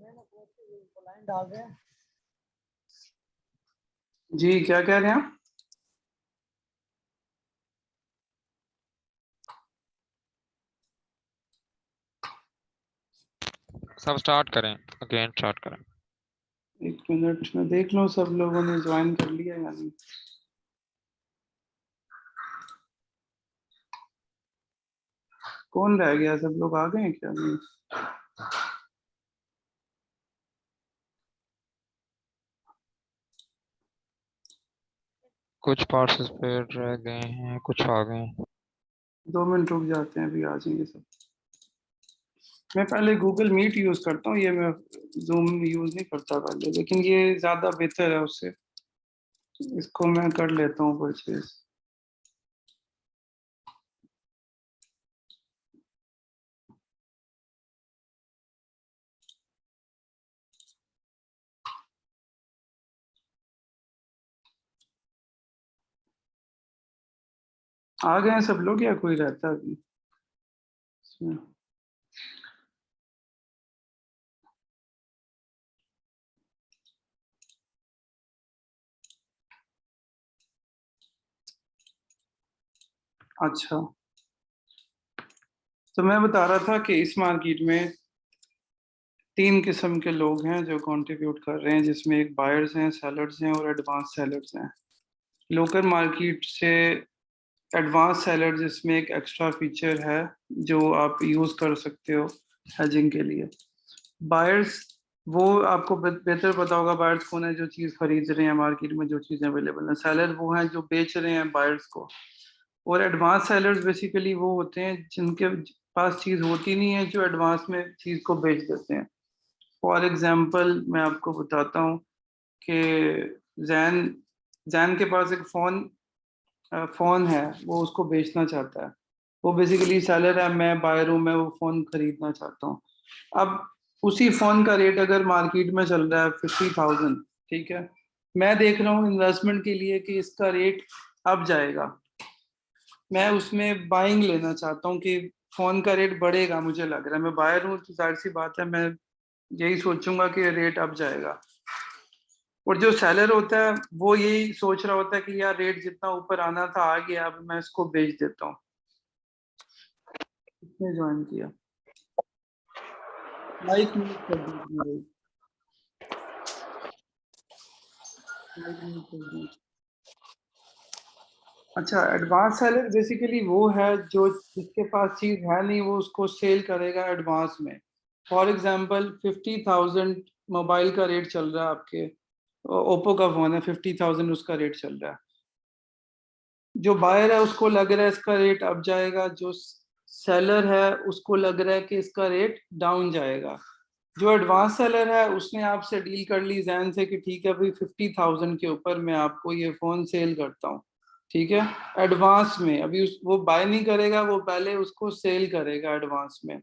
Client आ गए। जी क्या कह रहे हैं आप? सब स्टार्ट करें, अगेन स्टार्ट करें। एक मिनट में देख लो सब लोगों ने ज्वाइन कर लिया या नहीं। कौन रह गया? सब लोग आ गए हैं क्या? नहीं। कुछ पार्टिसिपेट रह गए हैं, कुछ आ गए हैं। 2 मिनट रुक जाते हैं, अभी आ जाएंगे सब। मैं पहले गूगल मीट यूज करता हूँ, ये मैं जूम यूज नहीं करता पहले, लेकिन ये ज्यादा बेहतर है उससे। इसको मैं कर लेता हूँ परचेज। आ गए हैं सब लोग या कोई रहता है अभी इसमें? अच्छा, तो मैं बता रहा था कि इस मार्केट में 3 किस्म के लोग हैं जो कंट्रीब्यूट कर रहे हैं, जिसमें एक बायर्स हैं, सेलर्स हैं और एडवांस सेलर्स हैं। लोकल मार्केट से एडवांस सेलर जिसमें एक एक्स्ट्रा फीचर है जो आप यूज कर सकते हो हेजिंग के लिए। बायर्स, वो आपको बेहतर पता होगा बायर्स कौन है, जो चीज खरीद रहे हैं मार्केट में, जो चीजें अवेलेबल हैं। सेलर वो हैं जो बेच रहे हैं बायर्स को। और एडवांस सेलर्स बेसिकली वो होते हैं जिनके पास चीज होती नहीं है, जो एडवांस में चीज को बेच देते हैं। फॉर एग्जाम्पल मैं आपको बताता हूँ कि जैन जैन के पास एक फोन है, वो उसको बेचना चाहता है। वो बेसिकली सेलर है, मैं बायर हूँ, मैं वो फोन खरीदना चाहता हूँ। अब उसी फोन का रेट अगर मार्केट में चल रहा है 50,000, ठीक है, मैं देख रहा हूँ इन्वेस्टमेंट के लिए कि इसका रेट अब जाएगा। मैं उसमें बाइंग लेना चाहता हूँ कि फोन का रेट बढ़ेगा, मुझे लग रहा है, मैं बायर हूँ तो जाहिर सी बात है मैं यही सोचूंगा कि रेट अब जाएगा। और जो सेलर होता है वो यही सोच रहा होता है कि यार रेट जितना ऊपर आना था आ गया, अब मैं इसको बेच देता हूँ। किसने ज्वाइन किया? लाइक म्यूट कर दीजिए भाई, लाइक म्यूट कर दीजिए। अच्छा, एडवांस सेलर बेसिकली वो है जो जिसके पास चीज है नहीं, वो उसको सेल करेगा एडवांस में। फॉर एग्जांपल 50,000 मोबाइल का रेट चल रहा है, आपके ओप्पो का फोन है, 50,000 उसका रेट चल रहा है। जो बायर है उसको लग रहा है इसका रेट अप जाएगा, जो सेलर है उसको लग रहा है कि इसका रेट डाउन जाएगा। जो एडवांस सेलर है उसने आपसे डील कर ली जैन से कि ठीक है भाई 50,000 के ऊपर मैं आपको ये फोन सेल करता हूँ, ठीक है, एडवांस में। अभी वो बाय नहीं करेगा, वो पहले उसको सेल करेगा एडवांस में।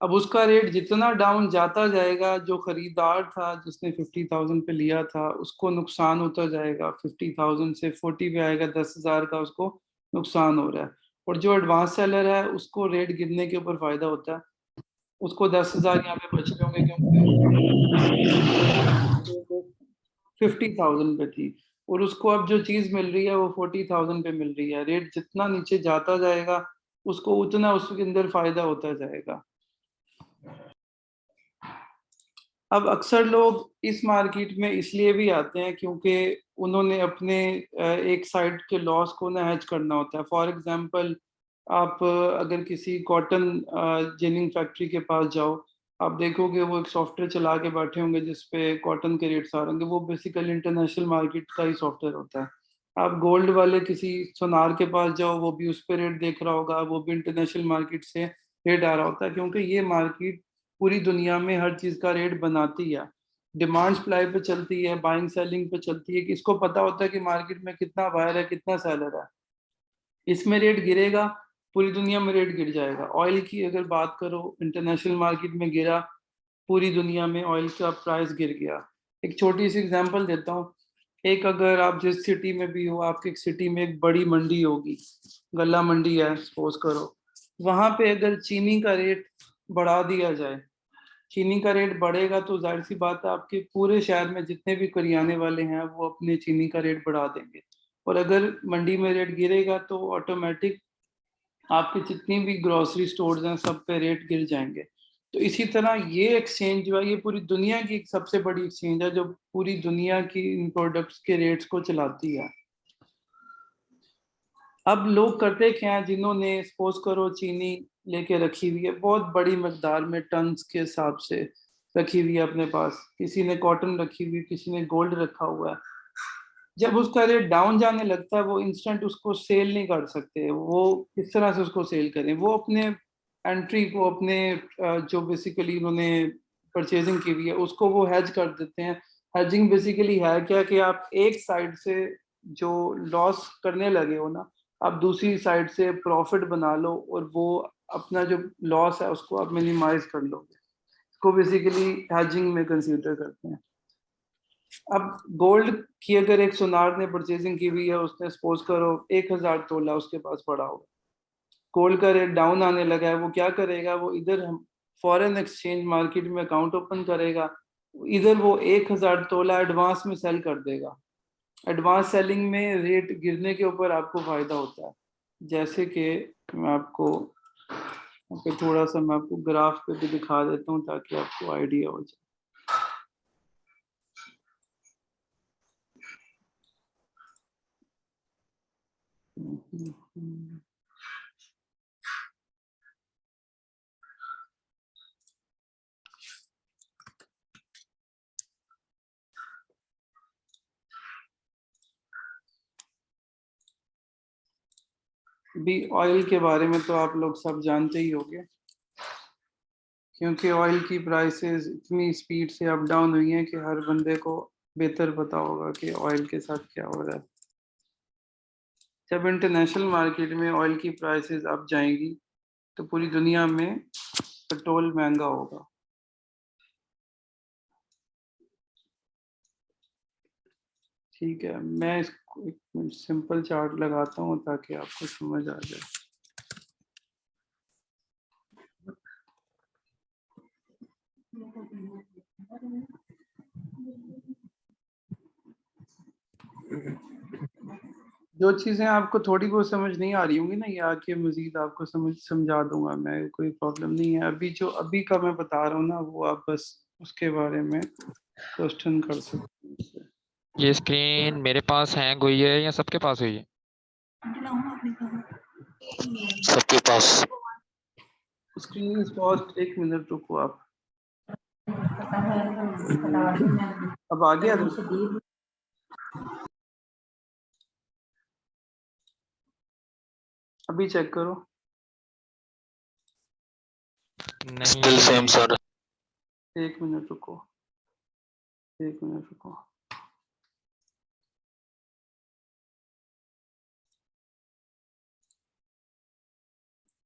अब उसका रेट जितना डाउन जाता जाएगा, जो खरीदार था जिसने 50,000 पे लिया था उसको नुकसान होता जाएगा। 50,000 से 40 पे आएगा, 10,000 का उसको नुकसान हो रहा है। और जो एडवांस सेलर है उसको रेट गिरने के ऊपर फायदा होता है, उसको 10,000 यहाँ पे बच रहे होंगे क्योंकि 50,000 पे थी, और उसको अब जो चीज मिल रही है वो 40,000 पे मिल रही है। रेट जितना नीचे जाता जाएगा उसको उतना उसके अंदर फायदा होता जाएगा। अब अक्सर लोग इस मार्केट में इसलिए भी आते हैं क्योंकि उन्होंने अपने एक साइड के लॉस को ना हेज करना होता है। फॉर एग्जांपल, आप अगर किसी कॉटन जिनिंग फैक्ट्री के पास जाओ, आप देखोगे वो एक सॉफ्टवेयर चला के बैठे होंगे जिसपे कॉटन के रेट्स आ रहे होंगे। वो बेसिकली इंटरनेशनल मार्केट का ही सॉफ्टवेयर होता है। आप गोल्ड वाले किसी सोनार के पास जाओ, वो भी उस पर रेट देख रहा होगा, वो भी इंटरनेशनल मार्केट से रेट आ रहा होता है, क्योंकि ये मार्केट पूरी दुनिया में हर चीज का रेट बनाती है। डिमांड सप्लाई पे चलती है, बाइंग सेलिंग पे चलती है, कि इसको पता होता है कि मार्केट में कितना बायर है कितना सेलर है। इसमें रेट गिरेगा, पूरी दुनिया में रेट गिर जाएगा। ऑयल की अगर बात करो, इंटरनेशनल मार्केट में गिरा, पूरी दुनिया में ऑयल का प्राइस गिर गया। एक छोटी सी एग्जांपल देता हूँ। एक, अगर आप जिस सिटी में भी हो, आपकी एक सिटी में एक बड़ी मंडी होगी, गल्ला मंडी है सपोज करो, वहां पे अगर चीनी का रेट बढ़ा दिया जाए, चीनी का रेट बढ़ेगा तो जाहिर सी बात है आपके पूरे शहर में जितने भी करियाने वाले हैं वो अपने चीनी का रेट बढ़ा देंगे, और अगर मंडी में रेट गिरेगा तो ऑटोमेटिक आपके जितनी भी ग्रोसरी स्टोर्स हैं सब पे रेट गिर जाएंगे। तो इसी तरह ये एक्सचेंज जो है ये पूरी दुनिया की एक सबसे बड़ी एक्सचेंज है जो पूरी दुनिया की इन प्रोडक्ट्स के रेट्स को चलाती है। अब लोग करते क्या हैं, जिन्होंने सपोज करो चीनी लेके रखी हुई है बहुत बड़ी मकदार में टन्स के हिसाब से रखी हुई है अपने पास, किसी ने कॉटन रखी हुई, किसी ने गोल्ड रखा हुआ है, जब उसका रेट डाउन जाने लगता है वो इंस्टेंट उसको सेल नहीं कर सकते। वो किस तरह से उसको सेल करें, वो अपने एंट्री को अपने जो बेसिकली उन्होंने परचेजिंग की हुई है उसको वो हेज कर देते हैं। हेजिंग बेसिकली है क्या कि आप एक साइड से जो लॉस करने लगे हो ना, आप दूसरी साइड से प्रॉफिट बना लो और वो अपना जो लॉस है उसको आप मिनिमाइज कर लोगे। इसको बेसिकली हेजिंग में कंसीडर करते हैं। अब गोल्ड की अगर एक सुनार ने परचेजिंग की हुई है, उसने सपोज करो 1000 तोला उसके पास पड़ा होगा, गोल्ड का रेट डाउन आने लगा है, वो क्या करेगा, वो इधर हम फॉरेन एक्सचेंज मार्केट में अकाउंट ओपन करेगा, इधर वो 1000 तोला एडवांस में सेल कर देगा। एडवांस सेलिंग में रेट गिरने के ऊपर आपको फायदा होता है। जैसे कि मैं आपको थोड़ा सा मैं आपको ग्राफ पे भी दिखा देता हूँ ताकि आपको आइडिया हो जाए। भी ऑयल के बारे में तो आप लोग सब जानते ही होंगे, क्योंकि ऑयल की प्राइसेस इतनी स्पीड से अप डाउन हुई हैं कि हर बंदे को बेहतर पता होगा कि ऑयल के साथ क्या हो रहा है। जब इंटरनेशनल मार्केट में ऑयल की प्राइसेस अप जाएंगी तो पूरी दुनिया में पेट्रोल महंगा होगा। ठीक है, मैं इसको एक सिंपल चार्ट लगाता हूँ ताकि आपको समझ आ जाए। जो चीजें आपको थोड़ी बहुत समझ नहीं आ रही होंगी ना, ये आके मजीद आपको समझा दूंगा मैं, कोई प्रॉब्लम नहीं है। अभी जो अभी का मैं बता रहा हूँ ना वो आप बस उसके बारे में क्वेश्चन कर सकते हैं। ये स्क्रीन मेरे पास हैंग हुई है या सबके पास हुई है? सबके पास। स्क्रीन पॉज, एक मिनट रुको आप। अब आ गया अभी चेक करो। नहीं स्टिल सेम सर। एक मिनट रुको, एक मिनट रुको।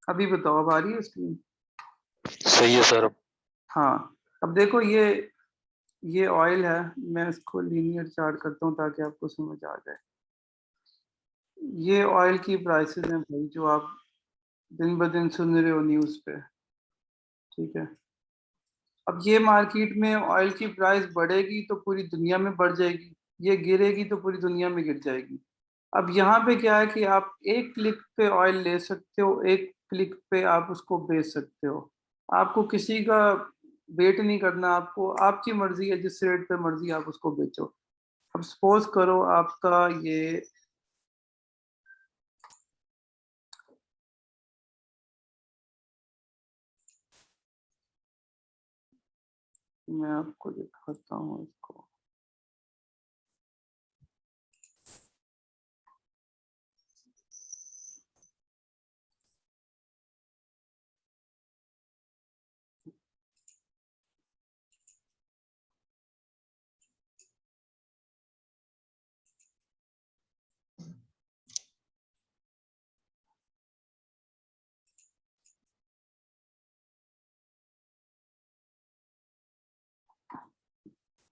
अभी बताओ, अब आ रही है स्क्रीन? सही है सर। हाँ, अब देखो ये ऑयल है, मैं इसको लीनियर चार्ट करता हूँ ताकि आपको समझ आ जाए। ये ऑयल की प्राइसेस हैं भाई जो आप दिन ब दिन सुन रहे हो न्यूज़ पे, ठीक है। अब ये मार्केट में ऑयल की प्राइस बढ़ेगी तो पूरी दुनिया में बढ़ जाएगी, ये गिरेगी तो पूरी दुनिया में गिर जाएगी। अब यहाँ पे क्या है कि आप एक क्लिक पे ऑयल ले सकते हो, एक क्लिक पे आप उसको बेच सकते हो। आपको किसी का वेट नहीं करना, आपको आपकी मर्जी है, जिस रेट पे मर्जी आप उसको बेचो। अब सपोज करो आपका ये मैं आपको दिखाता हूँ इसको।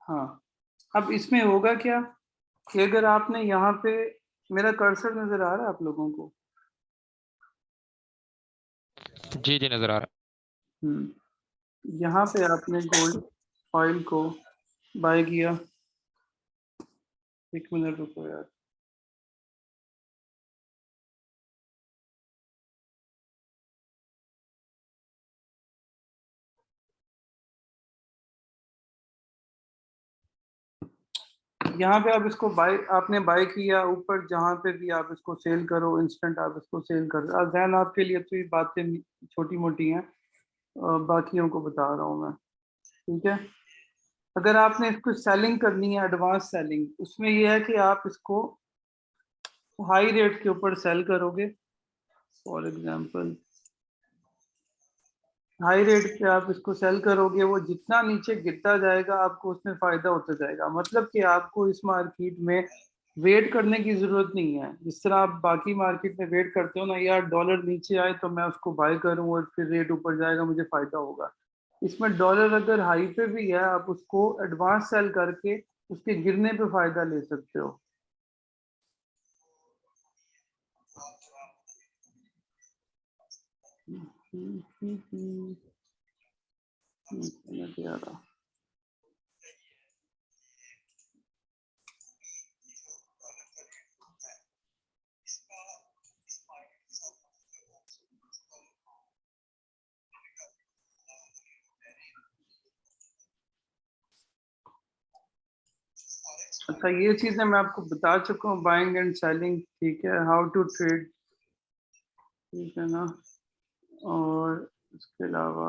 हाँ, अब इसमें होगा क्या कि अगर आपने यहाँ पे, मेरा कर्सर नजर आ रहा है आप लोगों को? जी जी नजर आ रहा हम्म, यहाँ पे आपने गोल्ड ऑयल को बाय किया, 1 मिनट रुको यार। यहाँ पे आप इसको आपने बाय किया, ऊपर जहाँ पे भी आप इसको सेल करो, इंस्टेंट आप इसको सेल कर रहे हो। जहन आपके लिए तो ये बातें छोटी मोटी हैं, बाकियों को बता रहा हूँ मैं, ठीक है। अगर आपने इसको सेलिंग करनी है, एडवांस सेलिंग, उसमें ये है कि आप इसको हाई रेट के ऊपर सेल करोगे। फॉर एग्जांपल हाई रेट पे आप इसको सेल करोगे, वो जितना नीचे गिरता जाएगा आपको उसमें फायदा होता जाएगा। मतलब कि आपको इस मार्केट में वेट करने की जरूरत नहीं है। जिस तरह आप बाकी मार्केट में वेट करते हो ना, यार डॉलर नीचे आए तो मैं उसको बाय करूं और फिर रेट ऊपर जाएगा, मुझे फायदा होगा। इसमें डॉलर अगर हाई पे भी है, आप उसको एडवांस सेल करके उसके गिरने पे फायदा ले सकते हो। अच्छा, ये चीजें मैं आपको बता चुका हूँ, बाइंग एंड सेलिंग, ठीक है, हाउ टू ट्रेड, ठीक है ना। और इसके अलावा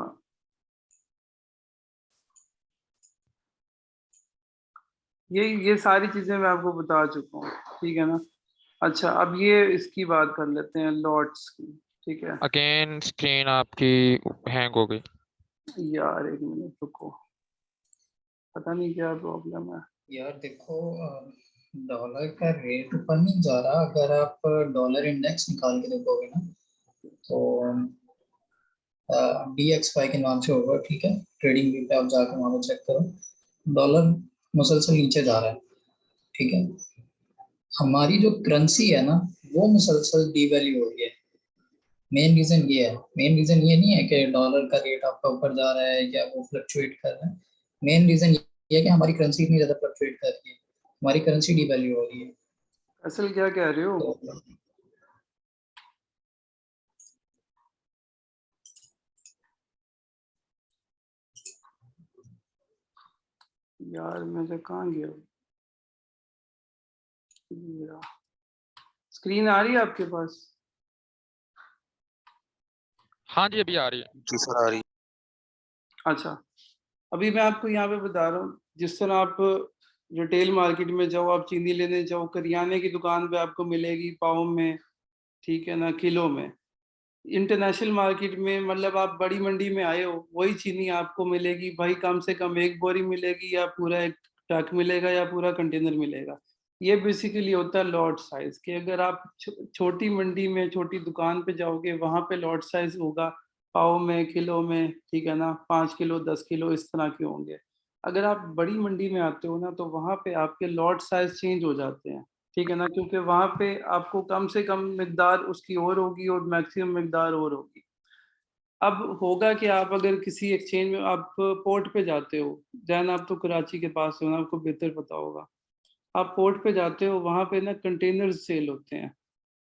ये सारी चीजें मैं आपको बता चुका हूँ, ठीक है ना। अच्छा, अब ये इसकी बात कर लेते हैं, लॉट्स की, ठीक है। अगेन स्क्रीन आपकी हैंग हो गई। यार 1 मिनट रुको, पता नहीं क्या प्रॉब्लम है। यार देखो, डॉलर का रेट ऊपर नहीं जा रहा। अगर आप डॉलर इंडेक्स निकाल के देखोगे ना, तो DXY के नाम से होगा, ठीक है। ट्रेडिंग व्यू पे आप जाकर वहाँ पे चेक करो, डॉलर मुसलसल नीचे जा रहा है, ठीक है। हमारी जो करेंसी है ना, वो मुसलसल डीवैल्यू हो रही है। मेन रीजन ये है, मेन रीजन ये नहीं है कि डॉलर का रेट आपका ऊपर जा रहा है या वो फ्लक्चुएट कर रहा है। मेन रीजन ये है कि हमारी करेंसी इतनी ज्यादा फ्लक्चुएट कर रही है, हमारी करेंसी डीवैल्यू हो रही है। असल क्या कह रहे हो? तो यार मैं कहाँ गया? स्क्रीन आ रही है आपके पास? हाँ जी, अभी आ रही है। जी सर, आ रही। अच्छा, अभी मैं आपको यहाँ पे बता रहा हूँ, जिस तरह आप रिटेल मार्केट में जाओ, आप चीनी लेने जाओ, करियाने की दुकान पे आपको मिलेगी पाव में, ठीक है ना, किलो में। इंटरनेशनल मार्केट में, मतलब आप बड़ी मंडी में आए हो, वही चीनी आपको मिलेगी भाई, कम से कम 1 बोरी मिलेगी, या पूरा एक ट्रक मिलेगा, या पूरा कंटेनर मिलेगा। ये बेसिकली होता है लॉट साइज कि अगर आप छोटी मंडी में, छोटी दुकान पे जाओगे, वहां पे लॉट साइज होगा पाव में, किलो में, ठीक है ना, 5 किलो, 10 किलो, इस तरह के होंगे। अगर आप बड़ी मंडी में आते हो ना, तो वहां पे आपके लॉट साइज चेंज हो जाते हैं, ठीक है ना, क्योंकि वहां पे आपको कम से कम मिकदार उसकी और होगी और मैक्सिमम मिकदार और होगी। अब होगा कि आप अगर किसी एक्सचेंज में, आप पोर्ट पे जाते हो, जैन आप तो कराची के पास हो ना, आपको बेहतर पता होगा। आप पोर्ट पे जाते हो, वहां पे ना कंटेनर सेल होते हैं।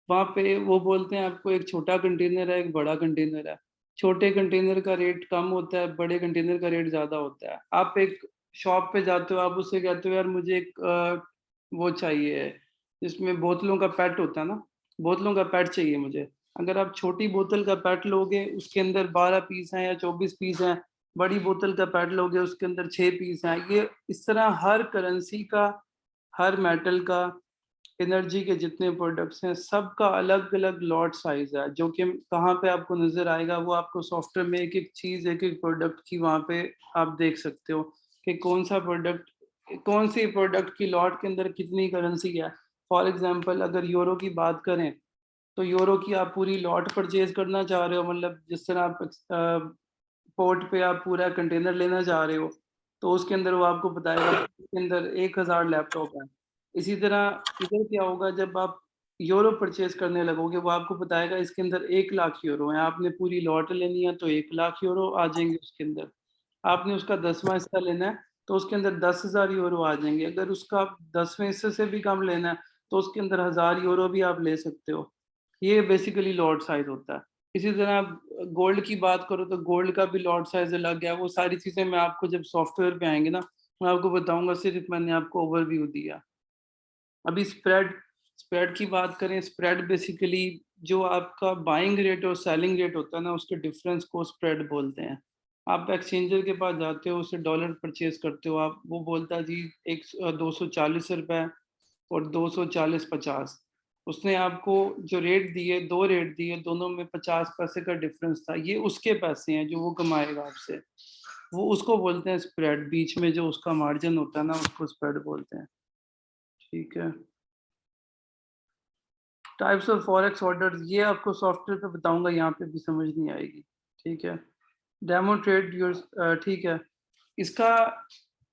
वहां पे वो बोलते हैं आपको, एक छोटा कंटेनर है, एक बड़ा कंटेनर है। छोटे कंटेनर का रेट कम होता है, बड़े कंटेनर का रेट ज्यादा होता है। आप एक शॉप पे जाते हो, आप उससे कहते हो यार मुझे एक वो चाहिए, जिसमें बोतलों का पैट होता है ना, बोतलों का पैट चाहिए मुझे। अगर आप छोटी बोतल का पैट लोगे, उसके अंदर 12 पीस हैं या 24 पीस हैं। बड़ी बोतल का पैट लोगे, उसके अंदर 6 पीस हैं। ये इस तरह हर करेंसी का, हर मेटल का, एनर्जी के जितने प्रोडक्ट्स हैं, सबका अलग अलग लॉट साइज है, जो कि कहाँ पे आपको नजर आएगा, वो आपको सॉफ्टवेयर में एक एक चीज, एक एक प्रोडक्ट की वहाँ पे आप देख सकते हो कि कौन सा प्रोडक्ट, कौन सी प्रोडक्ट की लॉट के अंदर कितनी करेंसी है। फॉर एग्जांपल अगर यूरो की बात करें, तो यूरो की आप पूरी लॉट परचेज करना चाह रहे हो, मतलब जिस तरह आप पोर्ट पे आप पूरा कंटेनर लेना चाह रहे हो, तो उसके अंदर वो आपको बताएगा इसके अंदर 1,000 लैपटॉप है। इसी तरह इधर क्या होगा, जब आप यूरो परचेज करने लगोगे, वो आपको बताएगा इसके अंदर 1 लाख यूरो है। आपने पूरी लॉट लेनी है तो 1 लाख यूरो आ जाएंगे उसके अंदर। आपने उसका 10वां हिस्सा लेना है तो उसके अंदर 10,000 यूरो आ जाएंगे। अगर उसका 10वें हिस्से से भी कम लेना है तो उसके अंदर 1000 यूरो भी आप ले सकते हो। ये बेसिकली लॉट साइज होता है। इसी तरह आप गोल्ड की बात करो तो गोल्ड का भी लॉट साइज अलग है। वो सारी चीजें मैं आपको जब सॉफ्टवेयर पे आएंगे ना मैं आपको बताऊंगा, सिर्फ मैंने आपको ओवरव्यू दिया। अभी स्प्रेड स्प्रेड की बात करें, स्प्रेड बेसिकली जो आपका बाइंग रेट और सेलिंग रेट होता है ना उसके डिफरेंस को स्प्रेड बोलते हैं। आप एक्सचेंजर के पास जाते हो, उससे डॉलर परचेज करते हो आप, वो बोलता है जी एक 240 रुपए और 240-50। उसने आपको जो रेट दिए, दो रेट दिए, दोनों में 50 पैसे का डिफरेंस था। ये उसके पैसे हैं जो वो कमाएगा आपसे, वो उसको बोलते हैं स्प्रेड। बीच में जो उसका मार्जिन होता है ना उसको स्प्रेड बोलते हैं। ठीक है। टाइप्स ऑफ फॉरेक्स ऑर्डर ये आपको सॉफ्टवेयर पे बताऊंगा, यहाँ पे भी समझ नहीं आएगी। ठीक है। डेमो ट्रेड योर, ठीक है। इसका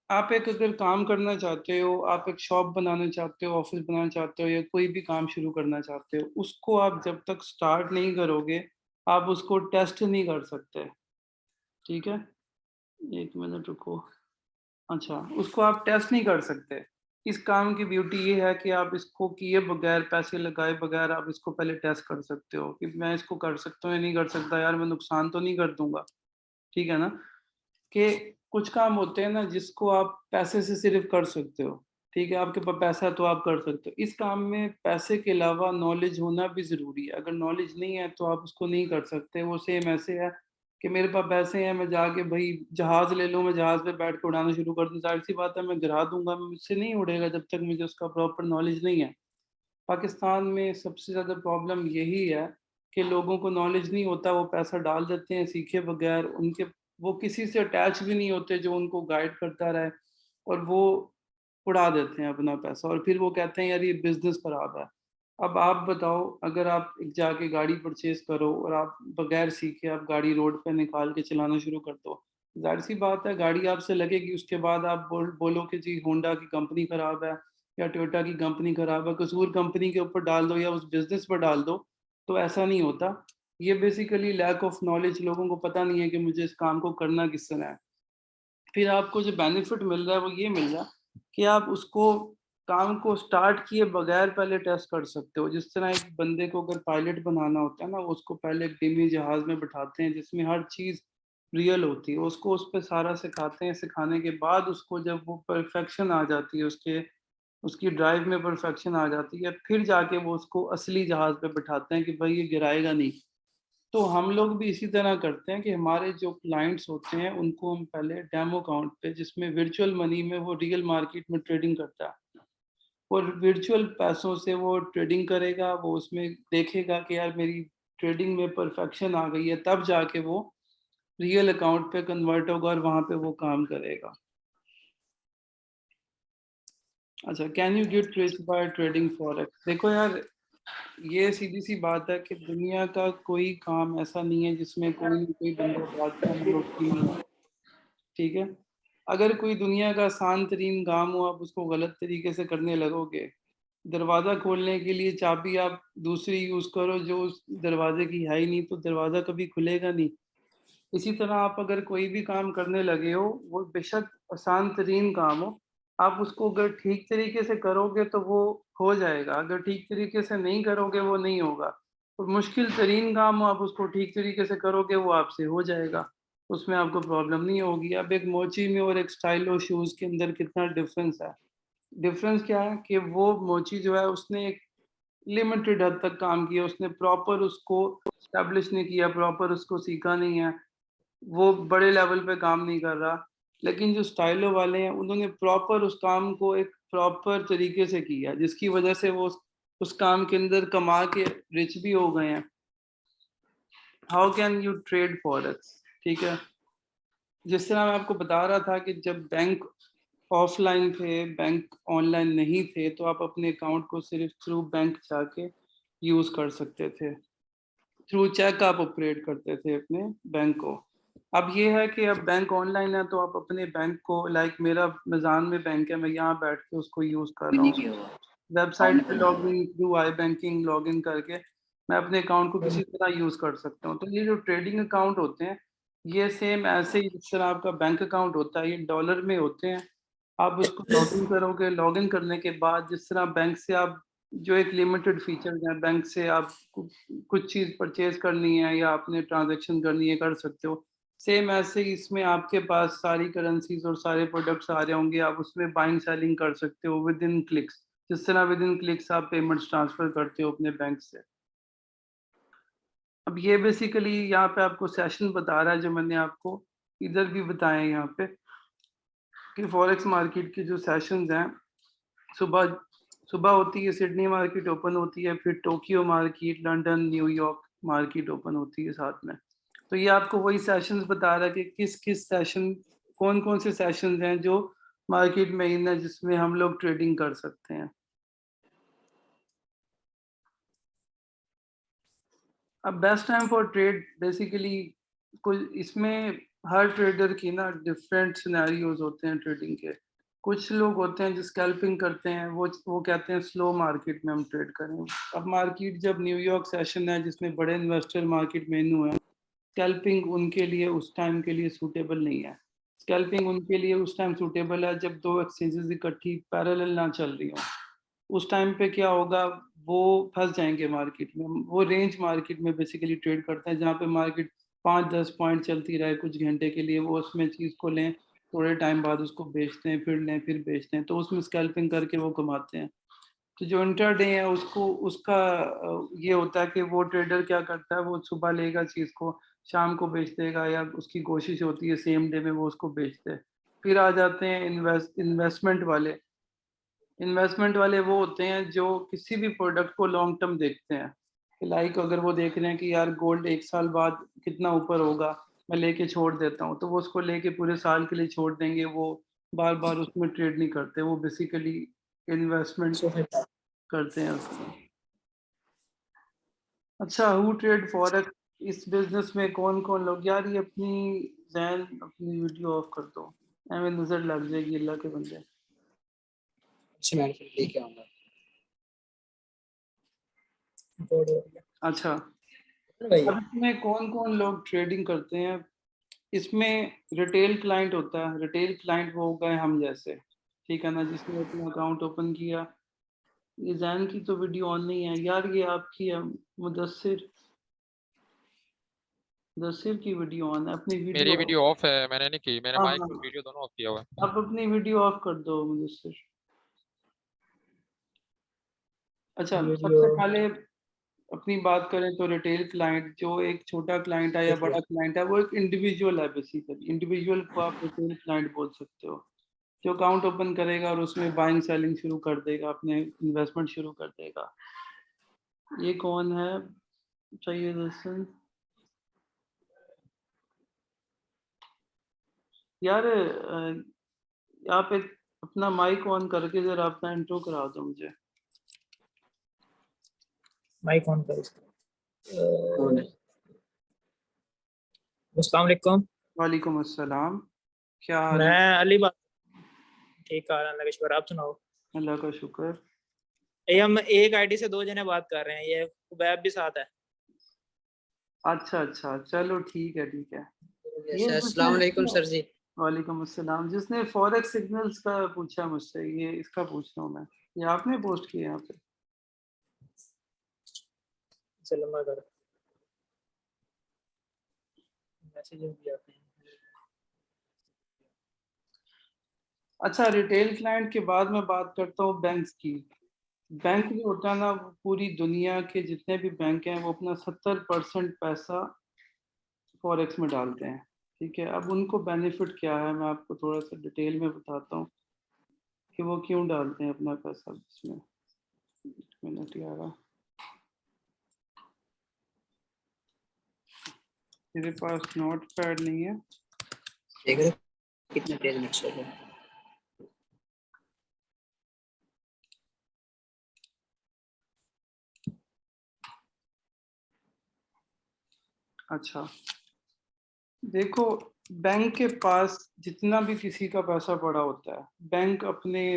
आप एक अगर काम करना चाहते हो, आप एक शॉप बनाना चाहते हो, ऑफिस बनाना चाहते हो, या कोई भी काम शुरू करना चाहते हो, उसको आप जब तक स्टार्ट नहीं करोगे आप उसको टेस्ट नहीं कर सकते। ठीक है। एक मिनट रुको। अच्छा, उसको आप टेस्ट नहीं कर सकते। इस काम की ब्यूटी ये है कि आप इसको किए बगैर, पैसे लगाए बगैर आप इसको पहले टेस्ट कर सकते हो कि मैं इसको कर सकता हूँ या नहीं कर सकता, यार मैं नुकसान तो नहीं कर दूंगा। ठीक है ना। कि कुछ काम होते हैं ना जिसको आप पैसे से सिर्फ कर सकते हो। ठीक है, आपके पास पैसा है तो आप कर सकते हो। इस काम में पैसे के अलावा नॉलेज होना भी जरूरी है। अगर नॉलेज नहीं है तो आप उसको नहीं कर सकते। वो सेम ऐसे है कि मेरे पास पैसे हैं, मैं जाके भाई जहाज ले लूँ, मैं जहाज पे बैठ के उड़ाना शुरू कर दूँ, जाहिर सी बात है मैं गिरा दूंगा, मुझसे नहीं उड़ेगा जब तक मुझे उसका प्रॉपर नॉलेज नहीं है। पाकिस्तान में सबसे ज़्यादा प्रॉब्लम यही है कि लोगों को नॉलेज नहीं होता, वो पैसा डाल देते हैं सीखे बगैर। उनके वो किसी से अटैच भी नहीं होते जो उनको गाइड करता रहे, और वो उड़ा देते हैं अपना पैसा, और फिर वो कहते हैं यार ये बिजनेस खराब है। अब आप बताओ, अगर आप एक जाके गाड़ी परचेज करो और आप बगैर सीखे आप गाड़ी रोड पे निकाल के चलाना शुरू कर दो, जाहिर सी बात है गाड़ी आपसे लगेगी। उसके बाद आप बोलो कि जी होंडा की कंपनी खराब है या टोयोटा की कंपनी खराब है, कसूर कंपनी के ऊपर डाल दो या उस बिजनेस पर डाल दो। तो ऐसा नहीं होता। ये बेसिकली लैक ऑफ नॉलेज, लोगों को पता नहीं है कि मुझे इस काम को करना किस तरह है। फिर आपको जो बेनिफिट मिल रहा है वो ये मिल रहा है कि आप उसको काम को स्टार्ट किए बगैर पहले टेस्ट कर सकते हो। जिस तरह एक बंदे को अगर पायलट बनाना होता है ना, उसको पहले एक डिमी जहाज में बिठाते हैं जिसमें हर चीज रियल होती है, उसको उस पर सारा सिखाते हैं। सिखाने के बाद उसको जब वो परफेक्शन आ जाती है, उसके उसकी ड्राइव में परफेक्शन आ जाती है, फिर जाके वो उसको असली जहाज पे बिठाते हैं कि भाई ये गिराएगा नहीं। तो हम लोग भी इसी तरह करते हैं कि हमारे जो क्लाइंट्स होते हैं उनको हम पहले डेमो अकाउंट पे, जिसमें वर्चुअल मनी में वो रियल मार्केट में ट्रेडिंग करता है, और वर्चुअल पैसों से वो ट्रेडिंग करेगा, वो उसमें देखेगा कि यार मेरी ट्रेडिंग में परफेक्शन आ गई है, तब जाके वो रियल अकाउंट पे कन्वर्ट होगा और वहां पे वो काम करेगा। अच्छा, can you get rich by trading forex? देखो यार, ये सीधी सी बात है कि दुनिया का कोई काम ऐसा नहीं है जिसमें कोई न कोई बंदा बादशाह में रोटी नहीं है। ठीक है। अगर कोई दुनिया का आसान तरीन काम हो, आप उसको गलत तरीके से करने लगोगे, दरवाजा खोलने के लिए चाबी आप दूसरी यूज करो जो उस दरवाजे की है ही नहीं, तो दरवाजा कभी खुलेगा नहीं। इसी तरह आप अगर कोई भी काम करने लगे हो, वो बेशक आसान तरीन काम हो, आप उसको अगर ठीक तरीके से करोगे तो वो हो जाएगा। अगर ठीक तरीके से नहीं करोगे वो नहीं होगा। और मुश्किल तरीन काम हो, आप उसको ठीक तरीके से करोगे वो आपसे हो जाएगा, उसमें आपको प्रॉब्लम नहीं होगी। अब एक मोची में और एक स्टाइलो शूज के अंदर कितना डिफरेंस है। डिफरेंस क्या है कि वो मोची जो है उसने एक लिमिटेड हद तक काम किया, उसने प्रॉपर उसको स्टैब्लिश नहीं किया, प्रॉपर उसको सीखा नहीं है, वो बड़े लेवल पे काम नहीं कर रहा। लेकिन जो स्टाइलो वाले हैं उन्होंने प्रॉपर उस काम को एक प्रॉपर तरीके से किया, जिसकी वजह से वो उस काम के अंदर कमा के रिच भी हो गए हैं। How can you trade forex? ठीक है। जिस तरह मैं आपको बता रहा था कि जब बैंक ऑफलाइन थे, बैंक ऑनलाइन नहीं थे, तो आप अपने अकाउंट को सिर्फ थ्रू बैंक जाके यूज कर सकते थे। थ्रू चेक आप ऑपरेट करते थे अपने बैंक को। अब ये है कि अब बैंक ऑनलाइन है तो आप अपने बैंक को, लाइक मेरा मिजान में बैंक है, मैं यहाँ बैठ के उसको यूज कर रहा हूँ। वेबसाइट पे log in through I banking log in करके मैं अपने अकाउंट को किसी तरह यूज कर सकता हूँ। तो ये जो ट्रेडिंग अकाउंट होते हैं ये सेम ऐसे ही जिस तरह आपका बैंक अकाउंट होता है, ये डॉलर में होते हैं। आप उसको लॉगिन करोगे, लॉगिन करने के बाद जिस तरह बैंक से आप जो एक लिमिटेड फीचर्स हैं, बैंक से आप कुछ चीज़ परचेज करनी है या आपने ट्रांजैक्शन करनी है, कर सकते हो। सेम ऐसे ही इसमें आपके पास सारी करेंसीज और सारे प्रोडक्ट्स आ रहे होंगे, आप उसमें बाइंग सेलिंग कर सकते हो विद इन क्लिक्स, जिस तरह विद इन क्लिक्स आप पेमेंट्स ट्रांसफर करते हो अपने बैंक से। अब ये बेसिकली यहाँ पे आपको सेशन बता रहा है जो मैंने आपको इधर भी बताए हैं यहाँ पे, कि फॉरेक्स मार्केट के जो सेशंस हैं, सुबह सुबह होती है, सिडनी मार्केट ओपन होती है, फिर Tokyo market, London, New York market open होती है साथ में। तो ये आपको वही सेशंस बता रहा है कि किस किस सेशन, कौन कौन से सेशंस हैं जो मार्केट में इन है जिसमें हम लोग ट्रेडिंग कर सकते हैं। अब best time for trade basically कुछ इसमें हर ट्रेडर की ना डिफरेंट सिनेरियोज होते हैं ट्रेडिंग के। कुछ लोग होते हैं जो स्कैल्पिंग करते हैं, वो कहते हैं स्लो मार्केट में हम ट्रेड करें। अब मार्केट जब न्यूयॉर्क सेशन है जिसमें बड़े इन्वेस्टर मार्केट में इन हुए हैं, स्कैल्पिंग उनके लिए उस टाइम के लिए सूटेबल नहीं है। स्कैल्पिंग उनके लिए उस टाइम सूटेबल है जब दो एक्सचेंजेस इकट्ठी पैरेलल ना चल रही हो। उस टाइम पे क्या होगा, वो फंस जाएंगे मार्केट में। वो रेंज मार्केट में बेसिकली ट्रेड करते हैं जहाँ पे मार्केट 5-10 पॉइंट चलती रहे कुछ घंटे के लिए, वो उसमें चीज़ को लें, थोड़े टाइम बाद उसको बेचते हैं, फिर लें, फिर बेचते हैं, तो उसमें स्कैल्पिंग करके वो कमाते हैं। तो जो इंट्राडे है उसको उसका ये होता है कि वो ट्रेडर क्या करता है, वो सुबह लेगा चीज़ को, शाम को बेच देगा, या उसकी कोशिश होती है सेम डे में वो उसको बेच दे। फिर आ जाते हैं इन्वेस्टमेंट वाले। इन्वेस्टमेंट वाले वो होते हैं जो किसी भी प्रोडक्ट को लॉन्ग टर्म देखते हैं। लाइक अगर वो देख रहे हैं कि यार गोल्ड 1 साल बाद कितना ऊपर होगा, मैं लेके छोड़ देता हूँ, तो वो उसको लेके पूरे साल के लिए छोड़ देंगे। वो बार-बार उसमें ट्रेड नहीं करते, वो बेसिकली इन्वेस्टमेंट करते हैं उसमें। अच्छा, हु ट्रेड फॉरेक्स, इस बिज़नेस में कौन-कौन लोग, यार ये अपनी ज़हन अपनी वीडियो ऑफ कर दो, हमें नज़र लग जाएगी अल्लाह के बंदे। अच्छा मैं फिर लेके आऊंगा। रिकॉर्ड हो गया अच्छा, भैया। अब इसमें कौन-कौन लोग ट्रेडिंग करते हैं? इसमें रिटेल क्लाइंट होता है। रिटेल क्लाइंट वो हो गए हम जैसे, ठीक है ना, जिसने अपना अकाउंट ओपन किया। ये जैन की तो वीडियो ऑन नहीं है यार, ये आपकी है मुदस्सिर, मुदस्सिर की वीडियो ऑन है, अपनी मेरी वीडियो। वीडियो ऑफ है, मैंने नहीं की, मैंने हाँ माइक हाँ, और वीडियो दोनों ऑफ किया हुआ है। आप अपनी वीडियो ऑफ कर दो मुदस्सिर। अच्छा, वीडियो सबसे पहले अपनी बात करें तो रिटेल क्लाइंट, जो एक छोटा क्लाइंट है या बड़ा क्लाइंट है, वो एक इंडिविजुअल है। बेसिकली इंडिविजुअल को आप रिटेल क्लाइंट बोल सकते हो, जो अकाउंट ओपन करेगा और उसमें बाइंग सेलिंग शुरू कर देगा, अपने इन्वेस्टमेंट शुरू कर देगा। ये कौन है? चाहिए दर्शन यार, आप एक अपना माइक ऑन करके जरा अपना इंट्रो करा दो मुझे। माइक ऑन कर इसका। अस्सलाम वालेकुम। वालेकुम अस्सलाम, क्या हाल मैं है? अली बात ठीक है, अल्लाह का शुक्र। आप सुनाओ। अल्लाह का शुक्र। ये हम एक आईडी से 2 जने बात कर रहे हैं, ये उबैब भी साथ है। अच्छा अच्छा, चलो ठीक है ठीक है। ये अस्सलाम वालेकुम सर जी। वालेकुम अस्सलाम, जिसने फॉरेक्स सिग्नल्स का पूछा मुझसे, ये इसका पूछ रहा हूँ मैं, ये आपने पोस्ट किया यहाँ पे? चलो मैं कर मैसेज भी आते हैं। अच्छा, रिटेल क्लाइंट के बाद मैं बात करता हूँ बैंक्स की। बैंक जो होता है ना, वो पूरी दुनिया के जितने भी बैंक हैं वो अपना 70% पैसा फॉरेक्स में डालते हैं, ठीक है। अब उनको बेनिफिट क्या है, मैं आपको थोड़ा सा डिटेल में बताता हूँ कि वो क्यों डालते हैं अपना पैसा इसमें। मिनट यार, मेरे पास नोट पैड नहीं है। देख रहे हो कितने तेज नेट चल रहे हैं। अच्छा, देखो, बैंक के पास जितना भी किसी का पैसा पड़ा होता है, बैंक अपने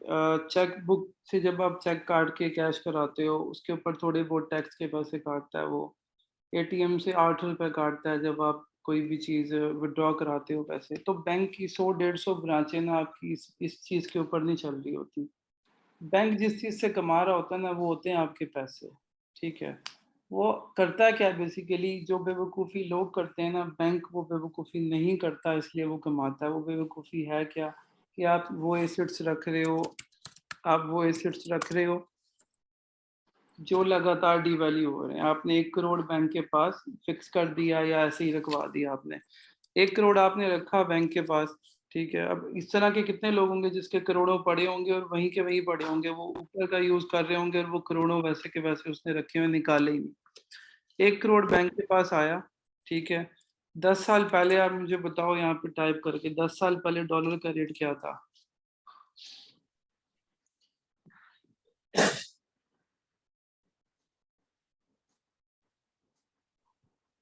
चेक बुक से, जब आप चेक काट के कैश कराते हो, उसके ऊपर थोड़े बहुत टैक्स के पैसे काटता है वो। एटीएम से 8 रुपए काटता है जब आप कोई भी चीज़ विड्रॉ कराते हो पैसे, तो बैंक की 100-150 ब्रांचें ना आपकी इस चीज़ के ऊपर नहीं चल रही होती। बैंक जिस चीज़ से कमा रहा होता है ना, वो होते हैं आपके पैसे, ठीक है? वो करता है क्या बेसिकली, जो बेवकूफ़ी लोग करते हैं ना, बैंक वो बेवकूफ़ी नहीं करता, इसलिए वो कमाता है। वो बेवकूफ़ी है क्या, कि आप वो एसेट्स रख रहे हो, जो लगातार डिवैल्यू हो रहे हैं। आपने 1 करोड़ बैंक के पास फिक्स कर दिया या ऐसे ही रखवा दिया आपने। 1 करोड़ आपने रखा बैंक के पास, ठीक है? अब इस तरह के कितने लोग होंगे जिसके करोड़ों पड़े होंगे और वहीं के वहीं पड़े होंगे, वो ऊपर का यूज़ कर रहे होंगे और वो करोड़ों वैसे के वैसे उसने रखे हुए, निकाले ही नहीं। 1 करोड़ बैंक के पास आया, ठीक है? 10 साल पहले आप मुझे बताओ यहाँ पे टाइप करके, 10 साल पहले डॉलर का रेट क्या था?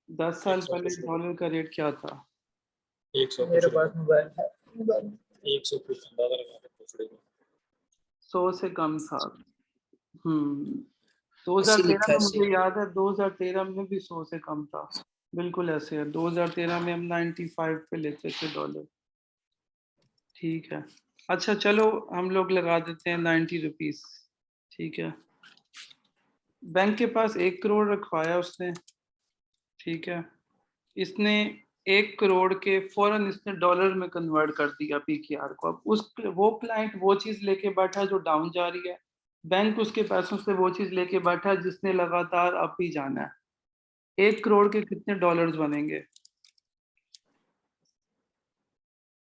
10 साल पहले डॉलर का रेट क्या था? 100 मेरे पास मोबाइल है। 100 कुछ अंदाजा लगा के पूछ रहे हो। 100 से कम था। 80 2013 लिखा में है, 80। मुझे याद है, 2013 में भी 100 से कम था। बिल्कुल ऐसे है, 2013 में हम 95 पे लेते थे डॉलर, ठीक है? अच्छा चलो हम लोग लगा देते हैं 90 रुपीस, ठीक है? बैंक के पास 1 करोड़ रखवाया उसने, ठीक है? इसने 1 करोड़ के फौरन इसने डॉलर में कन्वर्ट कर दिया पीकेआर को। अब उस वो क्लाइंट वो चीज लेके बैठा जो डाउन जा रही है, बैंक उसके पैसों से वो चीज लेके बैठा जिसने लगातार अप ही जाना है। 1 करोड़ के कितने डॉलर्स बनेंगे?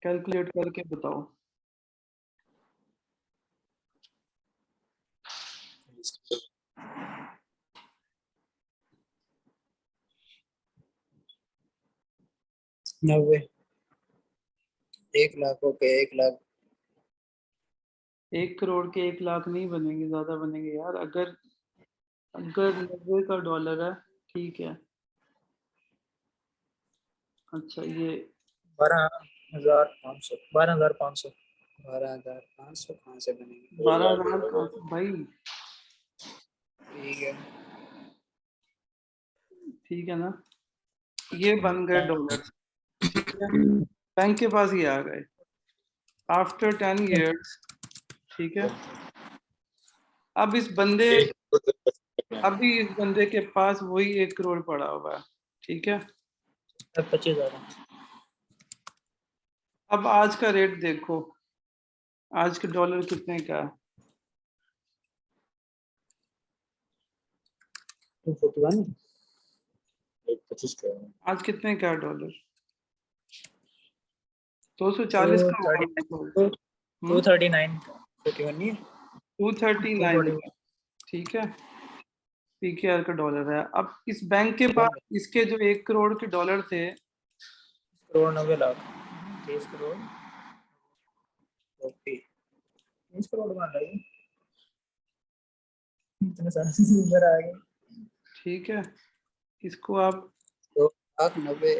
कैलकुलेट करके बताओ। नब्बे। 1 लाख हो गए, 1 लाख। 1 करोड़ के 1 लाख नहीं बनेंगे, ज्यादा बनेंगे यार। अगर अगर 90 का डॉलर है, ठीक है? अच्छा ये 12,500। 12,500। 12,500 कहाँ से बनेंगे? 12,000 का भाई, ठीक है। ठीक है ना? ये बन गए डॉलर, ठीक है? बैंक के पास ये आ गए आफ्टर 10 years, ठीक है? अब इस बंदे अभी इस बंदे के पास वही 1 करोड़ पड़ा हुआ है, ठीक है? 25,000। अब आज का रेट देखो, आज के डॉलर कितने का है? 241। 25 का आज कितने का है डॉलर? 240 का होगा बिल्कुल। 239। 41 नहीं है? 239 का, ठीक है? पीकेआर का डॉलर है। अब इस बैंक के पास इसके जो 1 करोड़ के डॉलर थे, करोड़ 90 लाख। 30 करोड़। 30 करोड़ मान लो। इतने सारे नंबर आ गए। ठीक है? इसको आप 2,90,,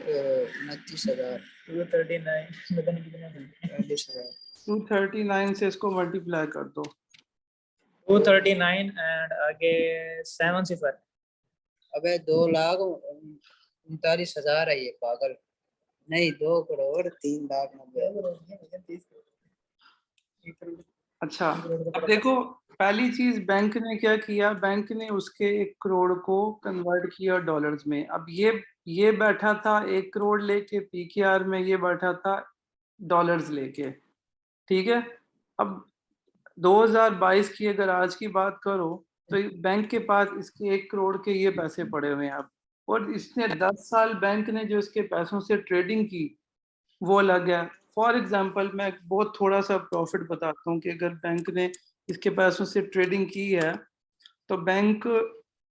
29,000। 239 पता नहीं कितना बनता है। 40,000। 239 से इसको मल्टीप्लाई कर दो। 239 एंड आगे 7 सिफर। अबे 2,39,000 है ये पागल। नहीं, 2,03,90,000। अच्छा अब देखो, पहली चीज बैंक ने क्या किया, बैंक ने उसके 1 करोड़ को कन्वर्ट किया डॉलर्स में। अब ये बैठा था 1 करोड़ लेके पीकेआर में, ये बैठा था डॉलर्स लेके, ठीक है? अब 2022 की अगर आज की बात करो, तो बैंक के पास इसके 1 करोड़ के ये पैसे पड़े हुए हैं अब, और इसने 10 साल बैंक ने जो इसके पैसों से ट्रेडिंग की वो अलग है। फॉर एग्जाम्पल मैं बहुत थोड़ा सा प्रॉफिट बताता हूँ कि अगर बैंक ने इसके पैसों से ट्रेडिंग की है, तो बैंक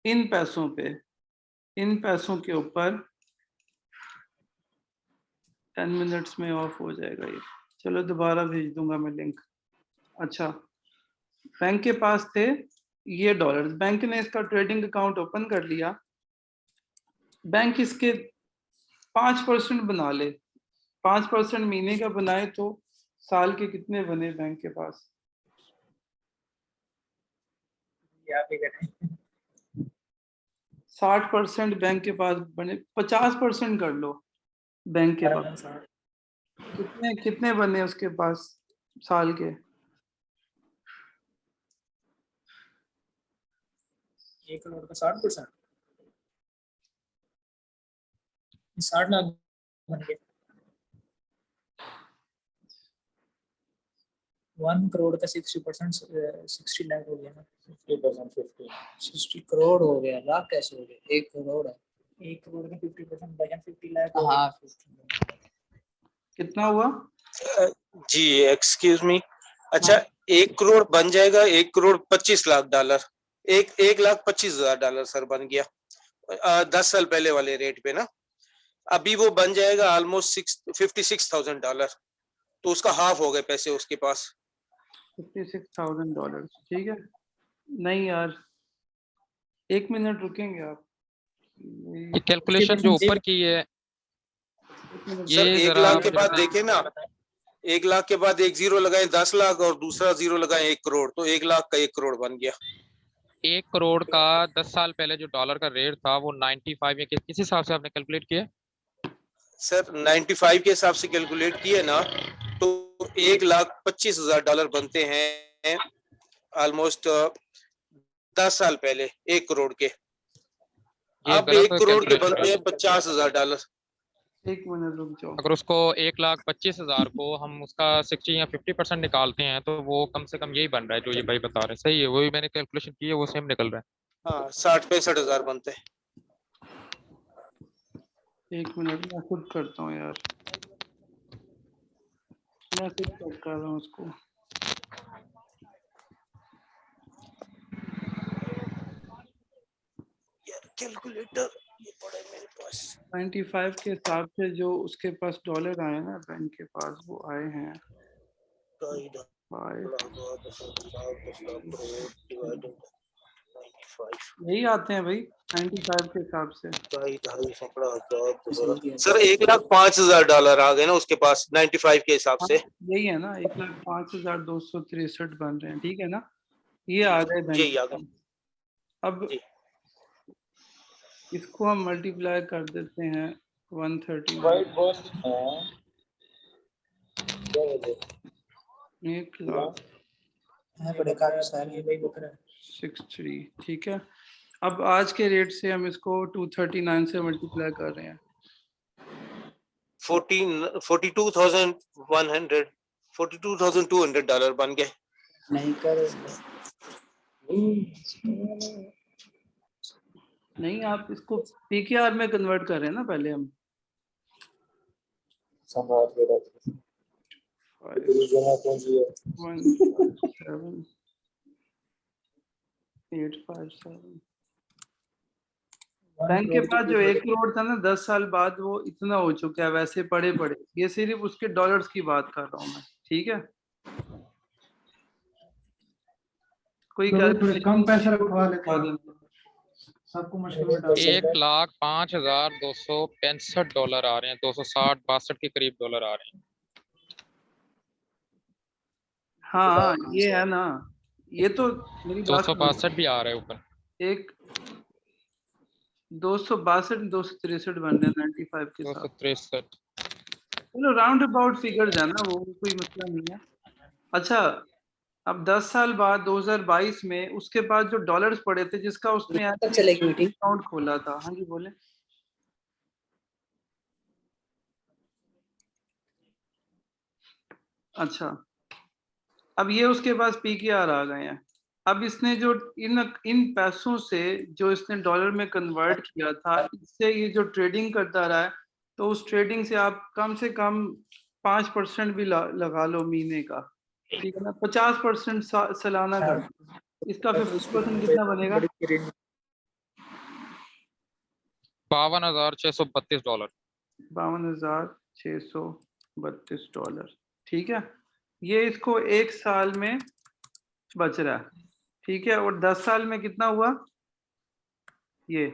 इन पैसों पे, इन पैसों के ऊपर 10 मिनट्स में ऑफ हो जाएगा ये। चलो दोबारा भेज दूंगा मैं लिंक। अच्छा, बैंक के पास थे ये डॉलर्स, बैंक ने इसका ट्रेडिंग अकाउंट ओपन कर लिया। बैंक इसके 5% बना ले, 5% महीने का बनाए तो साल के कितने बने बैंक के पास? आप ही करें। 60% बैंक के पास बने, 50% कर लो, बैंक के पास कितने कितने बने उसके पास साल के? 1 करोड़ का 60%, 60 लाख बन गए। 1 करोड़ का 60%, 60 लाख हो गया ना। 50%, 60 करोड़ हो गया, लाख कैसे हो गया? 1 करोड़ है। 1 करोड़ का 50% बचन 50 लाख। हाँ 50। कितना हुआ? जी एक्सक्यूज मी, अच्छा 1 करोड़ बन जाएगा 1 करोड़ 25 लाख डॉलर, 1,25,000 सर बन गया 10 साल पहले वाले रेट पे ना। अभी वो बन जाएगा ऑलमोस्ट $56,000, तो उसका हाफ हो गए पैसे उसके पास। $56,000, ठीक है। नहीं यार, 1 मिनट रुकेंगे आप? ये कैलकुलेशन जो ऊपर की है सर ये 1 जरा लाख आप के बाद बताएं। देखे ना, 1 लाख के बाद एक जीरो लगाए 10 लाख और दूसरा जीरो लगाए 1 करोड़, तो 1 लाख का 1 करोड़ बन गया। 1 करोड़ का 10 साल पहले जो डॉलर का रेट था वो 95 या किस हिसाब से आपने कैलकुलेट किया? सर 95 के हिसाब से कैलकुलेट किए ना तो $1,25,000 बनते हैं ऑलमोस्ट 10 साल पहले 1 करोड़ के। ये अब गलत 1 करोड़ के कैलकुलेशन बनते हैं $50,000। 1 मिनट रुक जाओ। अगर उसको 1,25,000 को हम उसका 60 या 50% निकालते हैं तो वो कम से कम यही बन रहा है जो ये भाई बता रहे हैं। सही है, वही मैंने कैलकुलेशन की है, वो सेम निकल रहा है। हाँ 60-65,000 बनते हैं। 1 मिनट मैं खुद करता हूँ यार, मैं खुद चेक कर रहा हूँ उसको। यार कैलकुलेटर ये पड़ा है मेरे पास। 95 के हिसाब से जो उसके पास डॉलर आए ना बैंक के पास, वो आए हैं 5 यही आते हैं भाई 95 के हिसाब से। सर $1,05,000 आ गए ना उसके पास 95 के हिसाब हाँ, से। यही है ना, 1,05,263 बन रहे हैं, ठीक है ना? ये आ गए बैंक यही आ के। गए। अब जी। इसको हम मल्टीप्लाई कर देते हैं 139, वाइट बॉल है 1,63,063, ठीक है। अब आज के रेट से हम इसको 239 से मल्टीप्लाई कर रहे हैं। 42,200 डॉलर बन गए। नहीं कर नहीं, आप इसको पीकेआर में कन्वर्ट कर रहे हैं ना पहले हम। संभाल के रख। 5, जमा पूंजी है 1,57,857। बैंक के पास जो 1 करोड़ था ना 10 साल बाद, वो इतना हो चुका है वैसे पड़े पड़े। ये सिर्फ उसके डॉलर्स की बात कर रहा हूँ मैं, ठीक है। कोई कम पैसा रखवा लेते हैं, सबको मुश्किल में डाल देते हैं। $1,05,265 आ रहे हैं, 260-62 के करीब डॉलर आ रहे हैं। हाँ ये है ना, ये तो मेरी बात सुनो। 262 भी आ रहा है ऊपर। एक 262 263 बन रहे हैं 95 के साथ। 263। चलो राउंड अबाउट फिगर्स है ना, वो कोई मसला नहीं है। अच्छा, अब 10 साल बाद 2022 में उसके पास जो डॉलर्स पड़े थे, जिसका उसने चलेगी मीटिंग। अकाउंट खोला था। हाँ जी बोले। अच्छा, अब ये उसके पास पीकेआर आ गए हैं। अब इसने जो इन पैसों से जो इसने डॉलर में कन्वर्ट किया था, इससे ये जो ट्रेडिंग करता रहा है, तो उस ट्रेडिंग से आप कम से कम 5% भी लगा लो महीने का, ठीक है ना। 50% सालाना कर, इसका 50% कितना बनेगा? $52,632। $52,632, ठीक है। ये इसको 1 साल में बच रहा है, ठीक है। और 10 साल में कितना हुआ? ये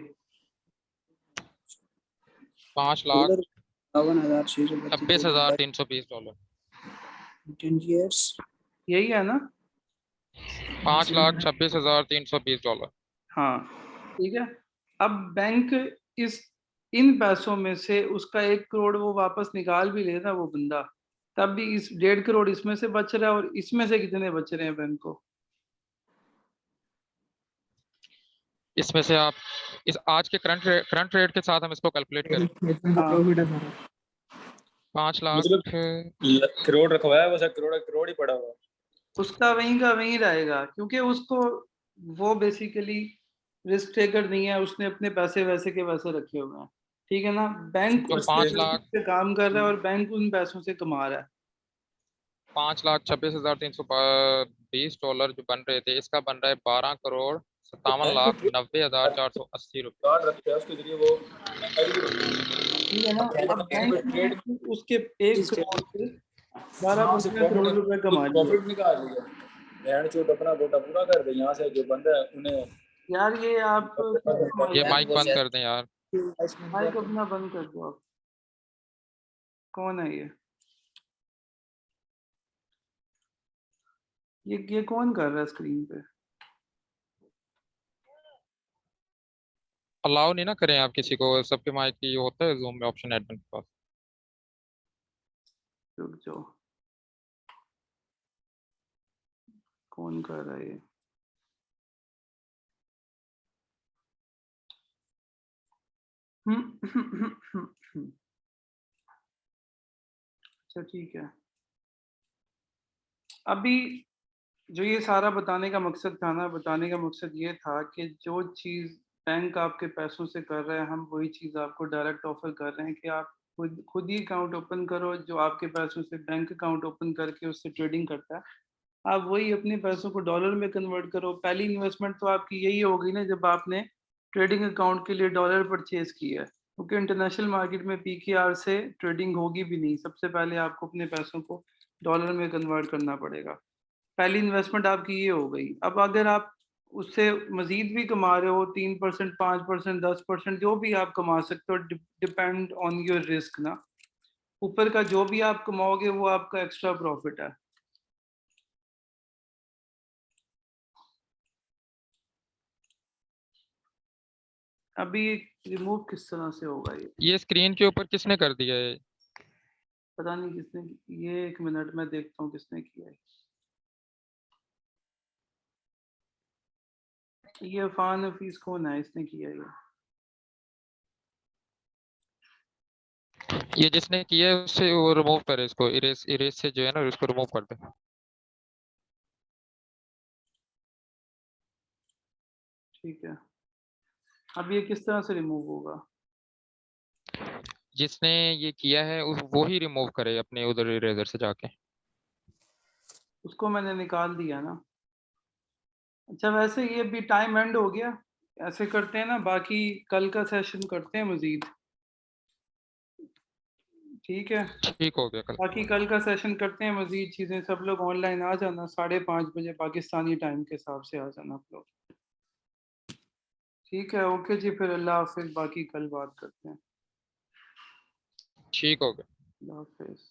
5,26,320। यही है ना? $5,26,320। हाँ, ठीक है। अब बैंक इस इन पैसों में से उसका 1 करोड़ वो वापस निकाल भी लेना वो बंदा, तब भी इस 1.5 करोड़ इसमें से बच रहा है, और इसमें से कितने बच रहे हैं बैंक को? इसमें से आप इस आज के करंट रेट के साथ हम इसको कैलकुलेट करें, हाँ। प्रॉफिट है सारा। 5 लाख मतलब करोड़ रखवाया वो सब करोड़ ही पड़ा हुआ। उसका वहीं का वहीं रहेगा, क्योंकि उसको वो बेसिकली रिस्क टेकर नहीं है, उसने अपने पैसे वैसे के वैसे रखे हुए हैं, ठीक है ना। बैंक तो उस 5 लाख पे काम कर रहा है और बैंक उन पैसों से कमा रहा है। 5,26,320 जो बन रहे थे, इसका बन रहा है 12,57,90,480 रुपए। कार्ड रखते हैं उसके जरिए वो ठीक है ना। अब बैंक ने उसके 1 करोड़ से 12-15 करोड़ रुपए कमा लिए। प्रॉफिट निकाल लिया, बहन चोट अपना कोटा पूरा कर दे। यहाँ से जो बंदा है उन्हें यार ये आप ये माइक बंद कर दें यार। माइक अपना बंद कर दो आप। कौन है ये कौन कर रहा है स्क्रीन पे? अलाउ नहीं ना करें आप किसी को, सबके माइक की होता है जूम में ऑप्शन एडमिन के पास। रुक जाओ, कौन कर रहा है ये? अच्छा ठीक है। अभी जो ये सारा बताने का मकसद था ना, बताने का मकसद ये था कि जो चीज़ बैंक आपके पैसों से कर रहे हैं, हम वही चीज़ आपको डायरेक्ट ऑफर कर रहे हैं कि आप खुद ही अकाउंट ओपन करो, जो आपके पैसों से बैंक अकाउंट ओपन करके उससे ट्रेडिंग करता है, आप वही अपने पैसों को डॉलर में कन्वर्ट करो। पहली इन्वेस्टमेंट तो आपकी यही होगी ना, जब आपने ट्रेडिंग अकाउंट के लिए डॉलर परचेज किया है, क्योंकि इंटरनेशनल मार्केट में पीकेआर से ट्रेडिंग होगी भी नहीं। सबसे पहले आपको अपने पैसों को डॉलर में कन्वर्ट करना पड़ेगा। पहली इन्वेस्टमेंट आपकी ये हो गई। अब अगर आप उससे मजीद भी कमा रहे हो, 3%, 5%, 10%, जो भी आप कमा सकते हो, डिपेंड ऑन योर रिस्क ना। ऊपर का जो भी आप कमाओगे वो आपका एक्स्ट्रा प्रॉफिट है। अभी रिमूव किस तरह से होगा ये स्क्रीन के ऊपर किसने कर दिया है? पता नहीं किसने। ये 1 मिनट में देखता हूँ किसने किया है। ये अफान हफीज कौन है, इसने किया है ये जिसने किया है उससे वो रिमूव करे, इसको इरेज से जो है ना उसको रिमूव कर दे। ठीक है। अब ये किस तरह से रिमूव होगा? जिसने ये किया है वो ही रिमूव करे अपने उधर इरेजर से जाके। उसको मैंने निकाल दिया ना। अच्छा वैसे ये भी टाइम एंड हो गया। ऐसे करते हैं ना, बाकी कल का सेशन करते हैं मजीद, ठीक है। ठीक हो गया कल। बाकी कल का सेशन करते हैं मजीद चीज़ें। सब लोग ऑनलाइन आ जाना, 5:30 बजे पाकिस्तानी टाइम के हिसाब से आ जाना आप लोग। ठीक है, ओके जी, फिर अल्लाह हाफिज। बाकी कल बात करते हैं। ठीक हो गया। अल्लाह हाफिज।